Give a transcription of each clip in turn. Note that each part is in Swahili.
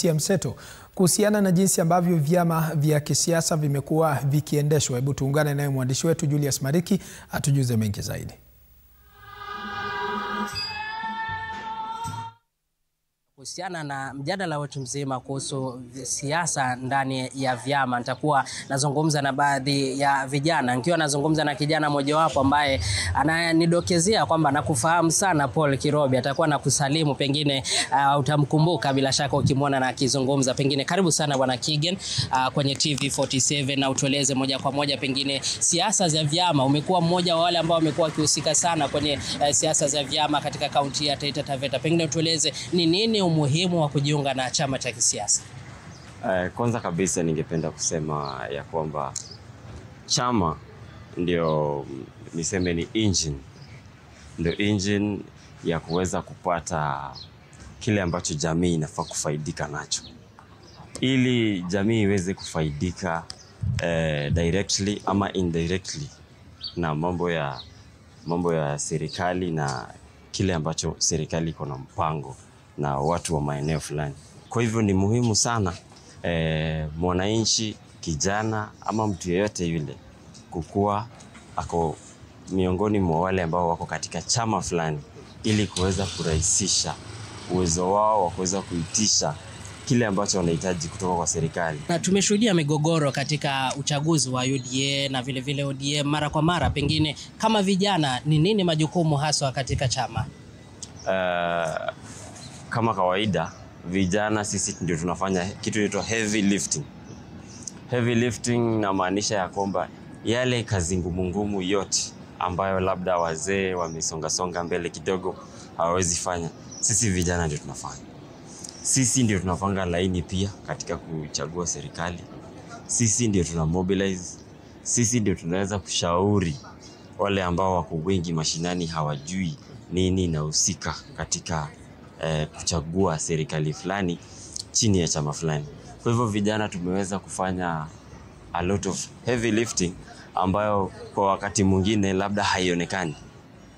Mseto kuhusiana na jinsi ambavyo vyama vya kisiasa vimekuwa vikiendeshwa. Hebu tuungane naye mwandishi wetu Julius Mariki atujuze mengi zaidi. Kuhusiana na mjadala wetu mzima kuhusu siasa ndani ya vyama, nitakuwa nazungumza na baadhi ya vijana, nikiwa nazungumza na kijana mojawapo ambaye ananidokezea kwamba nakufahamu sana Paul Kirobi. Atakuwa nakusalimu, pengine utamkumbuka bila shaka ukimwona na akizungumza. Pengine karibu sana bwana Kigen kwenye TV47, na utueleze moja kwa moja pengine siasa za vyama. Umekuwa mmoja wa wale ambao wamekuwa wakihusika sana kwenye siasa za vyama katika kaunti ya Taita Taveta. Pengine utueleze ni nini umuhimu wa kujiunga na chama cha kisiasa? Kwanza kabisa ningependa kusema ya kwamba chama ndio niseme ni engine ya kuweza kupata kile ambacho jamii inafaa kufaidika nacho. Ili jamii iweze kufaidika directly ama indirectly na mambo ya serikali na kile ambacho serikali iko na mpango na watu wa maeneo fulani. Kwa hivyo ni muhimu sana mwananchi, kijana ama mtu yeyote yule kukua ako miongoni mwa wale ambao wako katika chama fulani, ili kuweza kurahisisha uwezo wao wa kuweza kuitisha kile ambacho wanahitaji kutoka kwa serikali. Na tumeshuhudia migogoro katika uchaguzi wa UDA na vile vile ODM mara kwa mara. Pengine kama vijana, ni nini majukumu haswa katika chama? Kama kawaida vijana sisi ndio tunafanya kitu inaitwa heavy lifting. Heavy lifting na maanisha ya kwamba yale kazi ngumu yote ambayo labda wazee wamesonga mbele kidogo hawawezi fanya, sisi vijana ndio tunafanya. Sisi ndio tunapanga laini pia katika kuchagua serikali. Sisi ndio tunamobilize. Sisi ndio tunaweza kushauri wale ambao wako wengi mashinani hawajui nini inahusika katika kuchagua serikali fulani chini ya chama fulani. Kwa hivyo vijana tumeweza kufanya a lot of heavy lifting ambayo kwa wakati mwingine labda haionekani,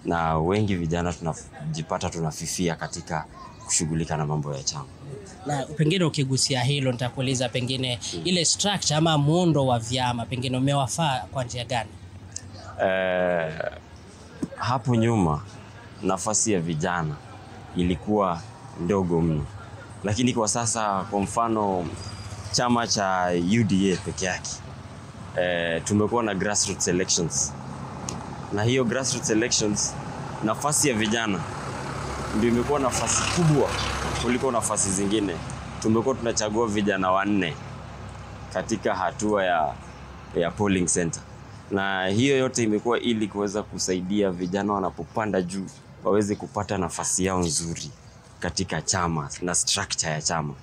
na wengi vijana tunajipata tunafifia katika kushughulika na mambo ya chama. Na pengine ukigusia hilo nitakuuliza pengine ile structure ama muundo wa vyama pengine umewafaa kwa njia gani? Hapo nyuma nafasi ya vijana ilikuwa ndogo mno, lakini kwa sasa kwa mfano chama cha UDA peke yake tumekuwa na grassroots elections, na hiyo grassroots elections nafasi ya vijana ndio imekuwa nafasi kubwa kuliko nafasi zingine. Tumekuwa tunachagua vijana 4 katika hatua ya polling center, na hiyo yote imekuwa ili kuweza kusaidia vijana wanapopanda juu waweze kupata nafasi yao nzuri katika chama na structure ya chama.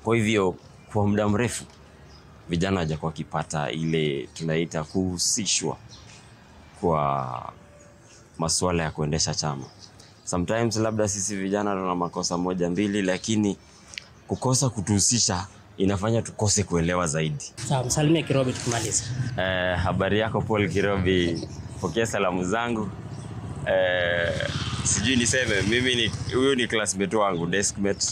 Kwa hivyo kwa muda mrefu vijana hawajakuwa kipata ile tunaita kuhusishwa kwa masuala ya kuendesha chama. Sometimes labda sisi vijana tuna makosa 1-2, lakini kukosa kutuhusisha inafanya tukose kuelewa zaidi. Sawa, msalimie Kirobi tukimaliza. Habari yako Paul Kirobi, pokea salamu zangu. Sijui niseme mimi huyu ni classmate wangu, deskmate.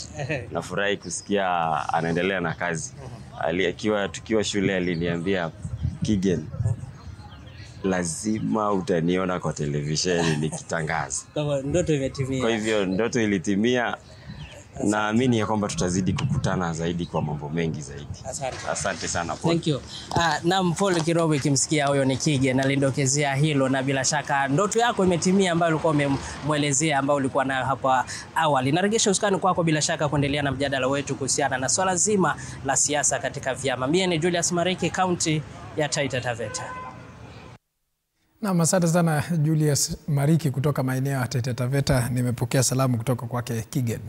Nafurahi kusikia anaendelea na kazi. Tukiwa shule aliniambia, Kigen, lazima utaniona kwa televisheni nikitangaza. Kwa ndoto imetimia. Kwa hivyo ndoto ilitimia. Naamini ya kwamba tutazidi kukutana zaidi kwa mambo mengi zaidi. Asante sana Paul. Thank you. Na Paul Kirobi, kimsikia huyo ni Kigen, alindokezea hilo, na bila shaka ndoto yako imetimia ambayo ulikuwa umemwelezea, ambayo ulikuwa nayo hapa awali. Narejesha usukani kwako bila shaka kuendelea na mjadala wetu kuhusiana na swala zima la siasa katika vyama. Mimi ni Julius Mariki, kaunti ya Taita Taveta. Na asante sana Julius Mariki kutoka maeneo ya Taita Taveta. Nimepokea salamu kutoka kwake Kigen.